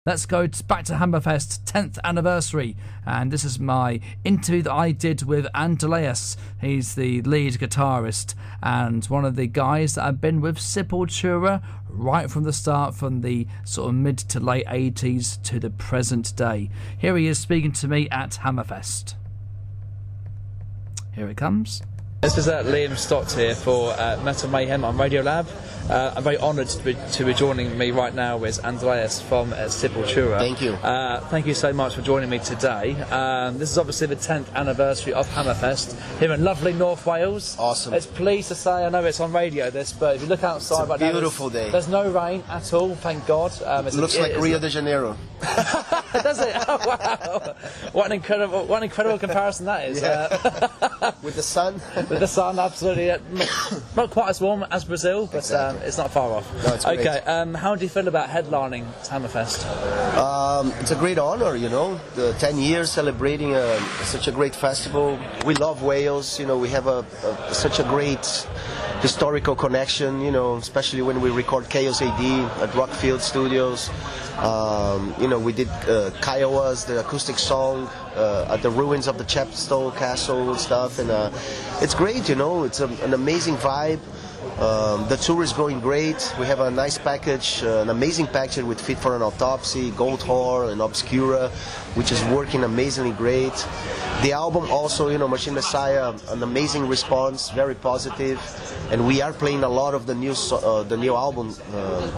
Let's go back to Hammerfest 10th anniversary, and this is my interview that I did with Andreas. He's the lead guitarist and one of the guys that have been with Sepultura right from the start, from the sort of mid to late 80s to the present day. Here he is speaking to me at Hammerfest. Here it comes. This is Liam Stott here for Metal Mayhem on Radiolab. I'm very honoured to be joining me right now with Andreas from Sepultura. Thank you. Thank you so much for joining me today. This is obviously the 10th anniversary of Hammerfest here in lovely North Wales. Awesome. It's pleased to say, I know it's on radio this, but if you look outside it's a right now, beautiful day. There's no rain at all, thank God. It looks like Rio de Janeiro. Does it? Oh, wow. What an incredible comparison that is. Yeah. With the sun. With the sun, absolutely. Not quite as warm as Brazil, but exactly. It's not far off. No, it's great. Okay, how do you feel about headlining Hammerfest? It's a great honor, you know, the 10 years celebrating such a great festival. We love Wales, you know, we have such a great historical connection, you know, especially when we record Chaos AD at Rockfield Studios. You know, we did Kiowa's, the acoustic song, at the ruins of the Chepstow Castle and stuff, and it's great, you know, it's an amazing vibe. The tour is going great. We have a nice package, an amazing package with Fit for an Autopsy, Goldwhore and Obscura, which is working amazingly great. The album also, you know, Machine Messiah, an amazing response, very positive, and we are playing a lot of the new album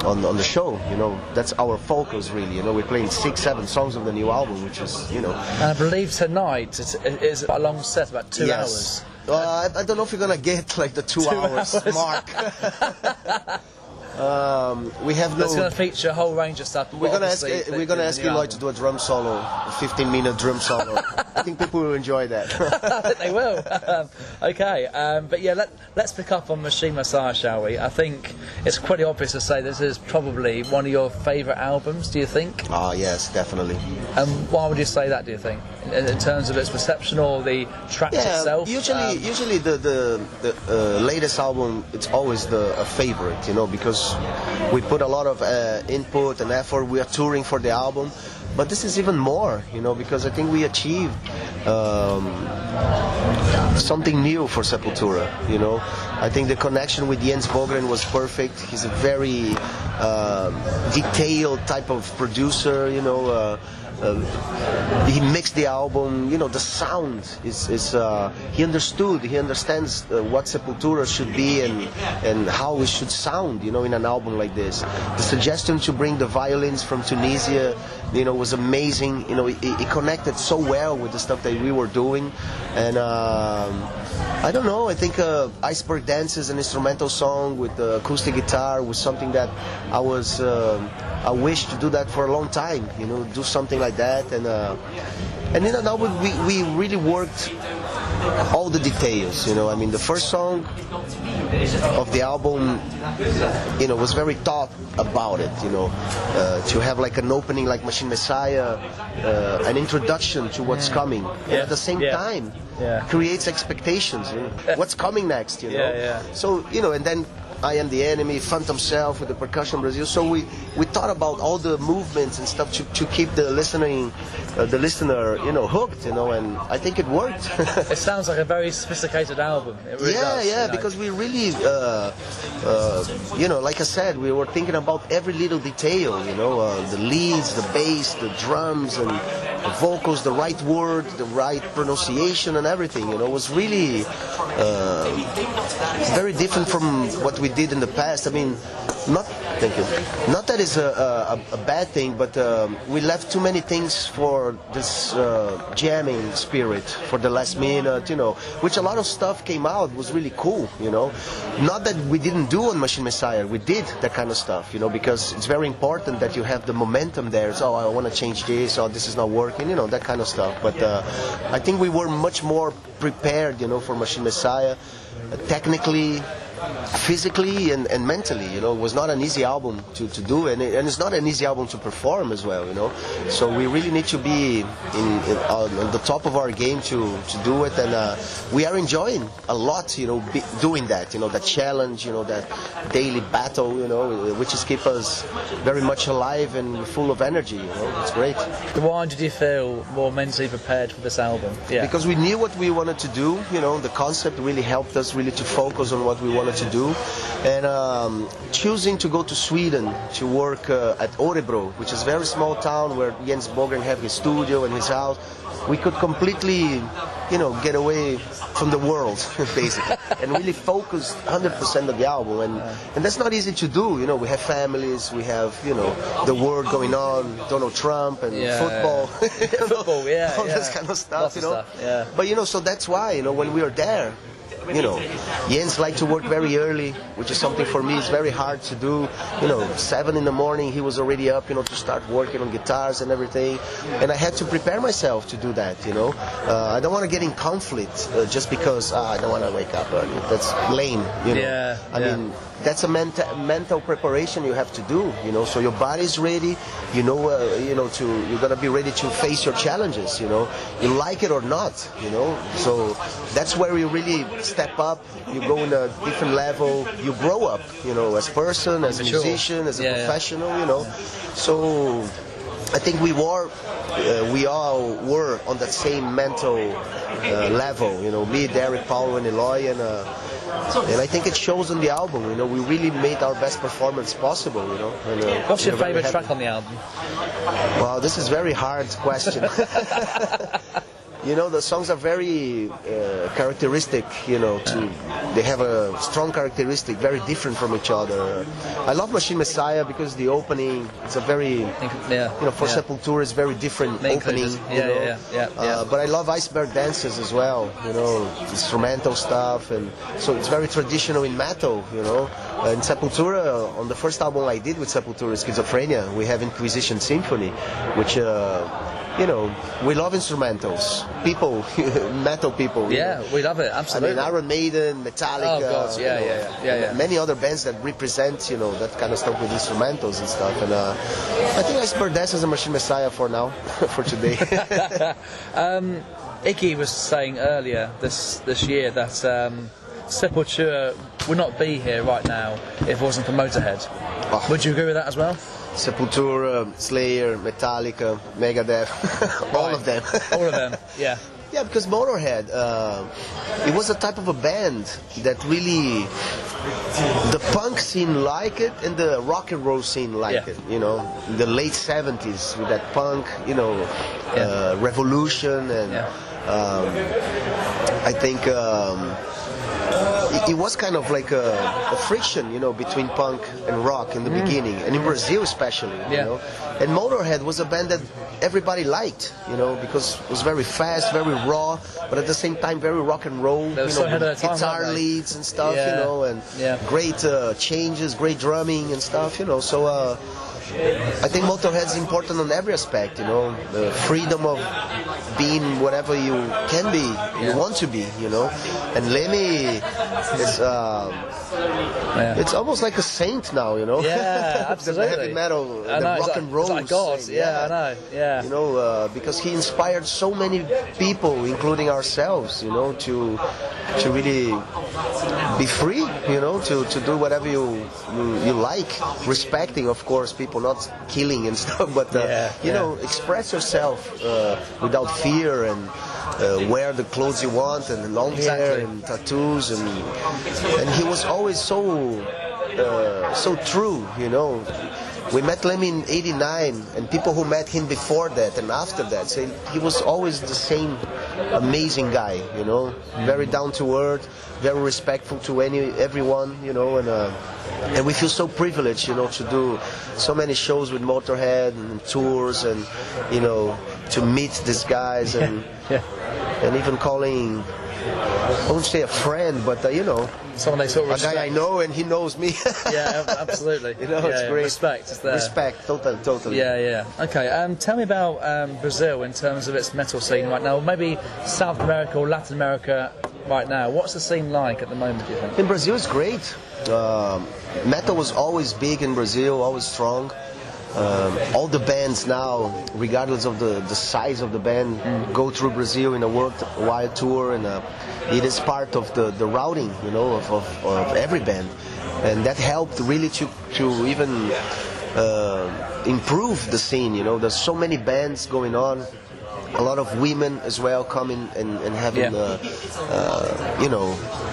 on the show. You know, that's our focus really. You know, we're playing 6-7 songs of the new album, which is, you know. And I believe tonight is a long set, about 2 hours. I don't know if you're gonna get like the 2 hours mark. We have That's going to feature a whole range of stuff. We're going to ask Eloy to do a drum solo, a 15-minute drum solo. I think people will enjoy that. I think they will. Okay, but yeah, let's pick up on Machine Messiah, shall we? I think it's pretty obvious to say this is probably one of your favourite albums. Do you think? Oh yes, definitely. And why would you say that? Do you think, in terms of its reception or the tracks itself? Usually the latest album, it's always a favorite, you know, because we put a lot of input and effort. We are touring for the album, but this is even more, you know, because I think we achieved something new for Sepultura, you know. I think the connection with Jens Bogren was perfect. He's a very detailed type of producer, you know. He mixed the album, you know, the sound is he understands what Sepultura should be and how it should sound, you know, in an album like this. The suggestion to bring the violins from Tunisia, you know, was amazing. You know, it connected so well with the stuff that we were doing, and I don't know, I think Iceberg Dance is an instrumental song with the acoustic guitar was something that I wished to do that for a long time, you know, do something like that, and in an album we really worked all the details, you know. I mean, the first song of the album, you know, was very thought about it, you know, to have like an opening like Machine Messiah, an introduction to what's coming, and at the same time creates expectations, you know, what's coming next, you know. So, you know, and then I Am the Enemy, Phantom Self with the percussion Brazil. So we thought about all the movements and stuff to keep the listener, you know, hooked, you know, and I think it worked. It sounds like a very sophisticated album. It really does, you know? Because we really, you know, like I said, we were thinking about every little detail, you know, the leads, the bass, the drums, and the vocals, the right word, the right pronunciation, and everything. You know, it was really very different from what we did in the past. I mean, not that it's a bad thing, but we left too many things for this jamming spirit for the last minute, you know, which a lot of stuff came out was really cool, you know. Not that we didn't do on Machine Messiah, we did that kind of stuff, you know, because it's very important that you have the momentum there. So I want to change this, or this is not working, you know, that kind of stuff. But I think we were much more prepared, you know, for Machine Messiah, technically, physically and mentally, you know. It was not an easy album to do, and it's not an easy album to perform as well, you know. So we really need to be on the top of our game to do it, and we are enjoying a lot, you know, doing that, you know, that challenge, you know, that daily battle, you know, which is keep us very much alive and full of energy, you know. It's great. Why did you feel more mentally prepared for this album? Yeah. Because we knew what we wanted to do, you know. The concept really helped us really to focus on what we wanted to do, and choosing to go to Sweden to work at Örebro, which is a very small town where Jens Bogren have his studio and his house. We could completely, you know, get away from the world, basically, and really focus 100% on the album. And that's not easy to do, you know. We have families, we have, you know, the world going on, Donald Trump and football, football, all this kind of stuff, lots you know. of stuff, yeah. But, you know, so that's why, you know, when we were there, you know, Jens liked to work very early, which is something for me it's very hard to do. You know, 7 in the morning he was already up, you know, to start working on guitars and everything, and I had to prepare myself to do that, you know. I don't want to get in conflict just because I don't want to wake up early. That's lame, you know. I mean, that's a mental preparation you have to do, you know. So your body's ready, you know, you're gonna be ready to face your challenges, you know. You like it or not, you know. So that's where you really step up. You go in a different level. You grow up, you know, as person, as a musician, as a professional, you know. So I think we all were on that same mental level, you know. Me, Derek, Paulo, and Eloy, and I think it shows on the album, you know. We really made our best performance possible, you know. And, what's your favourite track on the album? Well, this is a very hard question. You know, the songs are very characteristic, you know, they have a strong characteristic, very different from each other. I love Machine Messiah because the opening, it's a very, you know, for Sepultura it's very different opening, you know. But I love Iceberg Dances as well, you know, instrumental stuff, and so it's very traditional in metal, you know. In Sepultura, on the first album I did with Sepultura, Schizophrenia, we have Inquisition Symphony, which you know, we love instrumentals. People, metal people. Yeah, we love it, absolutely. I mean, Iron Maiden, Metallica, oh, God, many other bands that represent, you know, that kind of stuff with instrumentals and stuff. And I think Iceberg Dance is a Machine Messiah for now, for today. Iggy was saying earlier this year that Sepultura would not be here right now if it wasn't for Motorhead. Oh. Would you agree with that as well? Sepultura, Slayer, Metallica, Megadeth, all of them. All of them, yeah. Yeah, because Motorhead, it was a type of a band that really, the punk scene liked it and the rock and roll scene liked it, you know, in the late 70s with that punk, you know, revolution, and I think it was kind of like a friction, you know, between punk and rock in the beginning, and in Brazil especially, you know. And Motorhead was a band that everybody liked, you know, because it was very fast, very raw, but at the same time very rock and roll, you know, with guitar leads and stuff, you know, and great changes, great drumming and stuff, you know. So I think Motorhead's important on every aspect, you know, the freedom of being whatever you can be, you want to be, you know. And Lemmy is, it's almost like a saint now, you know. Yeah, absolutely. The heavy metal, the rock and roll. Like God, I know, You know, because he inspired so many people, including ourselves, you know, to really be free, you know, to do whatever you like, respecting, of course, people not killing and stuff, but you know, express yourself without fear, and wear the clothes you want, and long hair and tattoos, and he was always so true, you know. We met Lemmy in '89, and people who met him before that and after that say he was always the same amazing guy, you know, very down to earth, very respectful to everyone, you know, and we feel so privileged, you know, to do so many shows with Motorhead and tours, and you know, to meet these guys, and and even calling, I won't say a friend, but you know, someone they sort of respect. A guy I know and he knows me. Yeah, absolutely. You know, it's great. Respect is there. Respect, totally. Yeah. Okay, tell me about Brazil in terms of its metal scene right now. Maybe South America or Latin America right now. What's the scene like at the moment, do you think? In Brazil, it's great. Metal was always big in Brazil, always strong. All the bands now, regardless of the size of the band, go through Brazil in a worldwide tour, and it is part of the routing, of every band, and that helped really to even improve the scene. There's so many bands going on. A lot of women as well coming and having,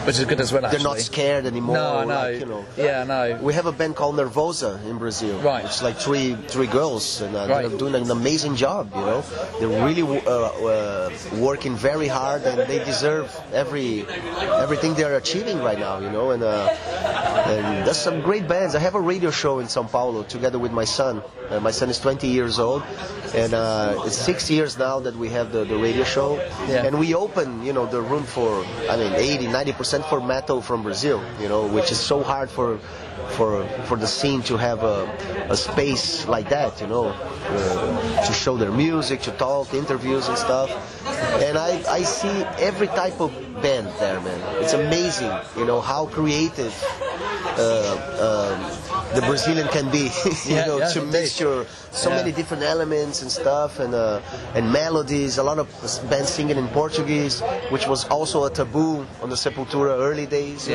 which is good as well. Actually, they're not scared anymore. No, I know. Yeah, I know. We have a band called Nervosa in Brazil. Right. It's like three girls, and right. they're doing an amazing job. They're really working very hard, and they deserve everything they're achieving right now. And there's some great bands. I have a radio show in São Paulo together with my son. My son is 20 years old, and it's 6 years now that we have the radio show, and we open the room for 80-90% for metal from Brazil, which is so hard for the scene to have a space like that, to show their music, to talk, interviews and stuff. And I see every type of band there, man. It's amazing, how creative the Brazilian can be, to mixture so many different elements and stuff, and melodies. A lot of bands singing in Portuguese, which was also a taboo on the Sepultura early days.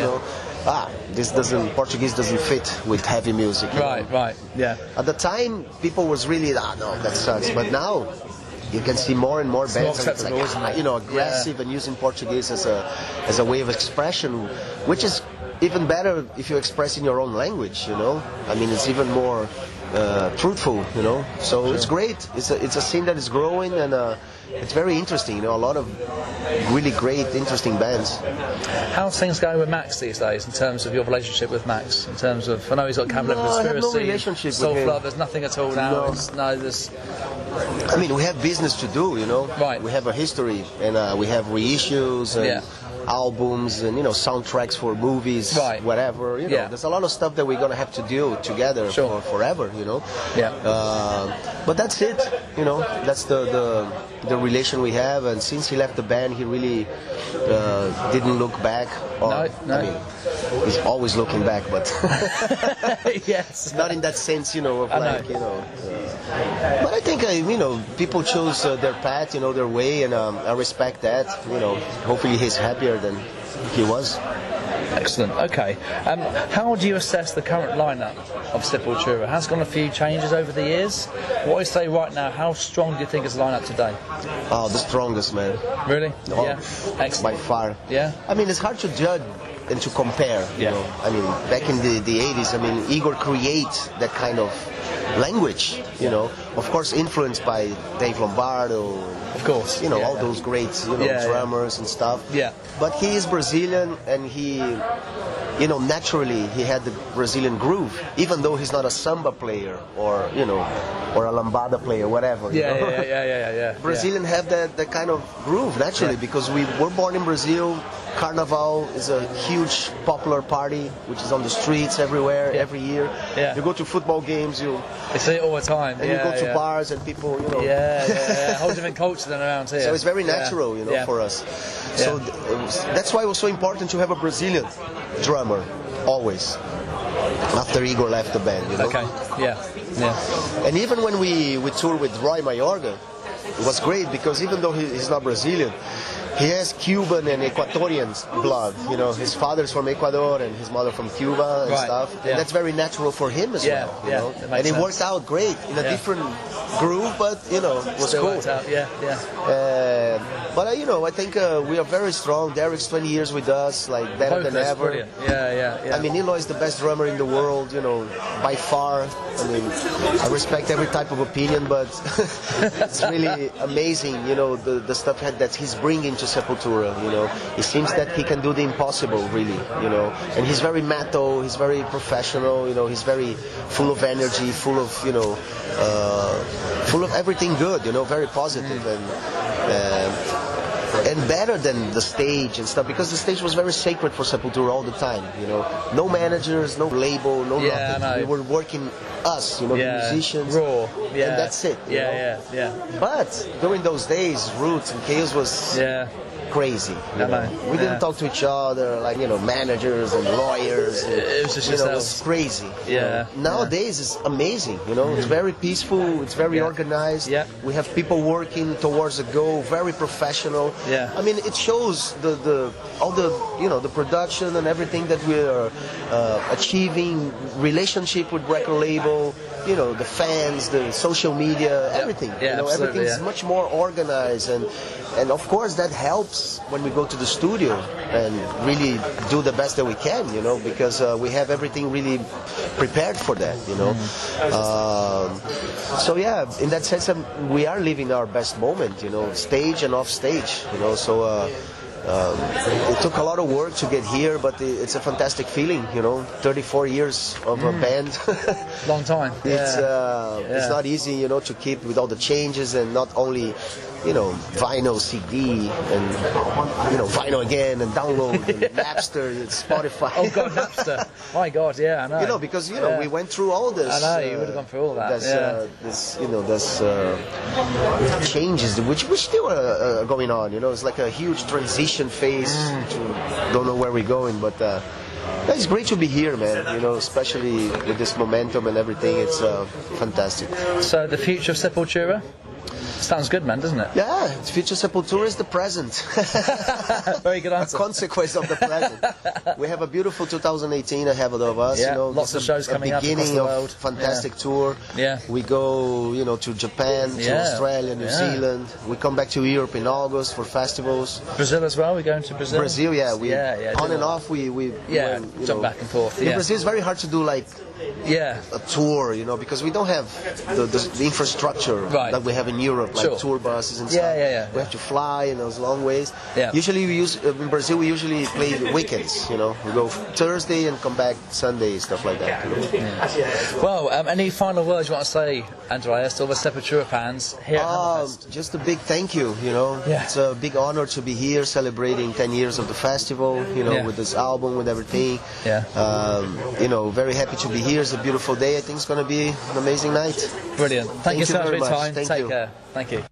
Portuguese doesn't fit with heavy music. Right, yeah. At the time, people was really, no, that sucks. But now, you can see more and more bands aggressive and using Portuguese as a way of expression, which is even better if you express in your own language. It's even more truthful. So it's great. It's a scene that is growing, and it's very interesting. A lot of really great, interesting bands. How's things going with Max these days in terms of your relationship with Max? In terms of, I know he's got Cabinet Conspiracy. I have no relationship with him. There's nothing at all now. We have business to do. Right. We have a history, and we have reissues and albums and soundtracks for movies, whatever. There's a lot of stuff that we're gonna have to do together for forever. But that's it. That's the relation we have. And since he left the band, he really didn't look back. No. He's always looking back, but yes, not in that sense. But I think people chose their path, their way, and I respect that. Hopefully he's happier than he was. Excellent. Okay. How do you assess the current lineup of Sepultura? Has gone a few changes over the years. What I say right now, how strong do you think is the lineup today? Oh, the strongest, man. Really? Oh, yeah. Excellent. By far. Yeah. It's hard to judge and to compare. Back in the 80s, Igor created that kind of language. Of course, influenced by Dave Lombardo. Of course. All those great, drummers and stuff. Yeah. But he is Brazilian, and he, naturally he had the Brazilian groove, even though he's not a samba player or a lambada player, whatever. Yeah. Brazilian have that kind of groove naturally because we were born in Brazil. Carnival is a huge popular party, which is on the streets everywhere, every year. Yeah. You go to football games, you see it all the time. And you go to bars and people, whole different culture than around here. So it's very natural, for us. So that's why it was so important to have a Brazilian drummer, always. After Igor left the band, Okay, yeah. And even when we toured with Roy Mayorga, it was great because even though he's not Brazilian, he has Cuban and Ecuadorian blood. His father's from Ecuador and his mother from Cuba and stuff. Yeah. And that's very natural for him as well. And it worked out great in a different groove, but it was cool. Worked out. But I think we are very strong. Derek's 20 years with us, better than ever. Brilliant. Yeah. Nilo is the best drummer in the world, by far. I respect every type of opinion, but it's really amazing, the stuff that he's bringing to Sepultura. It seems that he can do the impossible, really. And he's very metal. He's very professional. He's very full of energy, full of full of everything good. Very positive. And and better than the stage and stuff, because the stage was very sacred for Sepultura all the time. You know, no managers, no label, no nothing. We were working us, you know, the musicians, raw, and that's it. You know? But during those days, Roots and Chaos was crazy. You know? We didn't talk to each other like, you know, managers and lawyers. It was just it was crazy. You know? Nowadays it's amazing. You know, it's very peaceful. It's very organized. We have people working towards a goal, very professional. I mean, it shows all the you know, the production and everything that we are achieving. Relationship with record label. You know, the fans, the social media, everything. You know, everything's much more organized, and of course that helps when we go to the studio and really do the best that we can. You know, because we have everything really prepared for that. You know, so yeah, in that sense, we are living our best moment. You know, stage and off stage. You know, so. It took a lot of work to get here, but it's a fantastic feeling, you know. 34 years of a band. Long time. It's not easy, you know, to keep with all the changes, and not only, you know, vinyl, CD, and, you know, vinyl again, and download, and Napster, and Spotify. Oh God, Napster! My God, I know. You know, because you know we went through all this. I know, you would have gone through all that. This, you know, this changes which still are going on. You know, it's like a huge transition phase. Don't know where we're going, but it's great to be here, man. You know, especially with this momentum and everything. It's fantastic. So the future of Sepultura? Sounds good, man, doesn't it? Yeah, the future Sepultura is the present. Very good answer. A consequence of the present. We have a beautiful 2018 ahead of us. You know, lots of shows coming up across beginning the of world. Fantastic tour. We go, you know, to Japan, to Australia, New Zealand. We come back to Europe in August for festivals. Brazil as well. We're going to Brazil. Brazil, we on and off. We jump back and forth. In Brazil, it's very hard to do like a tour, you know, because we don't have the infrastructure that we have in Europe, like tour buses and stuff. We have to fly in those long ways. Usually we use in Brazil, we usually play weekends, you know. We go Thursday and come back Sunday, stuff like that. You know? Well, any final words you want to say, Andreas, to all the Sepultura fans here at Hammerfest? Just a big thank you, you know. It's a big honor to be here celebrating 10 years of the festival, you know, with this album, with everything. You know, very happy to be here. It's a beautiful day. I think it's going to be an amazing night. Brilliant. Thank you so much for your time. Take care. Thank you.